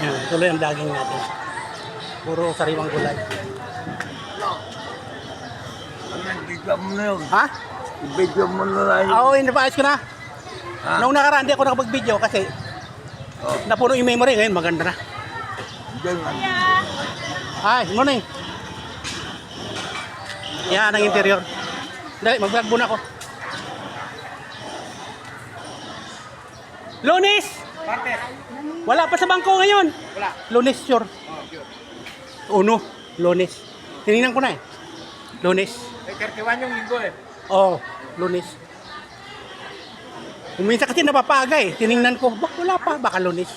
Yan, tuloy ang daging natin. Puro sariwang gulay. Nag-video mo na yun. Ha? I-video mo na lang yun. Oo, inapaayos ko na. Ha? Noong nakaraan, di ako nakapag-video kasi napuno yung memory. Ngayon, maganda na. Diyan, Ay, morning. Yan ang interior. Dali, mag-vlog muna ako. Lunes! Wala pa sa bangko ngayon. Wala. Lunes, sure. Uno, Lunes. Tinignan ko na eh. Lunes. Ay, 31 yung linggo eh. Oo, Lunes. Minsan kasi napapaga eh. Tinignan ko, wala pa, baka Lunes.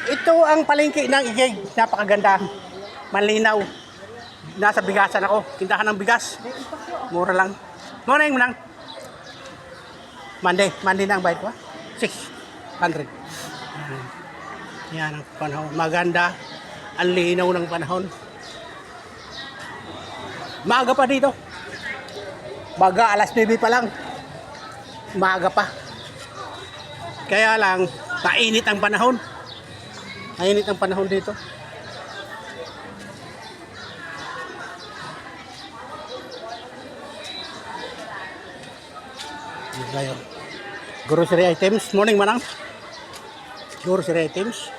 Ito ang palengke ng Igig. Napakaganda. Malinaw. Nasa bigasan ako. Tindahan ng bigas. Mura lang. Morning, Manang. Monday na ang bayad ko. 600. Yan ang panahon. Maganda. Ang linaw ng panahon. Maaga pa dito. Baga, alas 9 pa lang. Maaga pa. Kaya lang, mainit ang panahon. Mainit ang panahon dito. Ngayon, grocery items. Morning, Manang. Grocery items.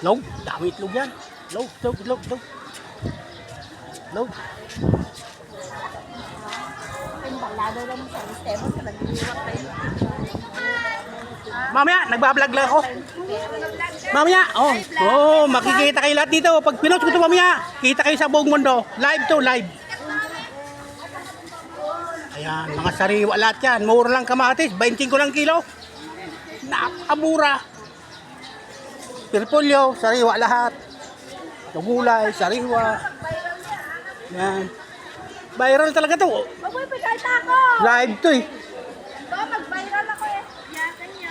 Log. Dami itlog yan. Log. Embalado lang sa sistema sa nag-iwak kayo. Mamaya, nagbablog lang ako. Mamaya, makikita kayo lahat dito. Pag pinost ko ito mamaya, kita kayo sa buong mundo. Live to, live. Ayan, mga sariwa lahat yan. Mura lang kamatis, 25 lang kilo. Napakamura. Pirpulyo, sariwa lahat. Gulay, sariwa. Yan. Viral talaga to. Baboy, pagkait ako! Live to eh. Mag-viral ako eh.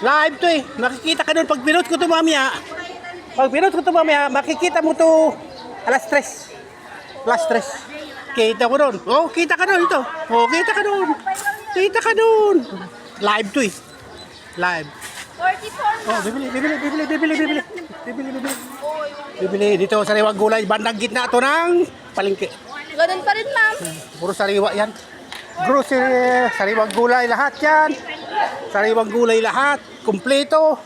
Live to eh. Makikita ka doon pag pinost ko ito mamaya. Pag pinost ko ito mamaya, makikita mo to alas 3. Alas 3. Kita ko doon. Oh, kita ka doon ito. Oh, kita ka doon. Kita ka doon. Live to eh. Live. 44 Oh, bibili dito sa sariwang gulay. Bandang gitna ito ng palengke. Ganun pa rin, ma'am. Puro sariwa yan. Grocery, sariwang gulay lahat yan. Sariwang gulay lahat. Kumpleto.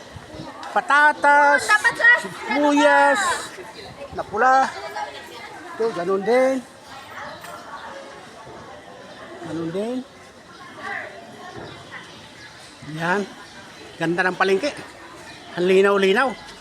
Patatas. Dapat sa... Sibuyas. Na pula. Ito, ganun din. Ganun din. Yan. Ganda ng palengke. Ang linaw-linaw.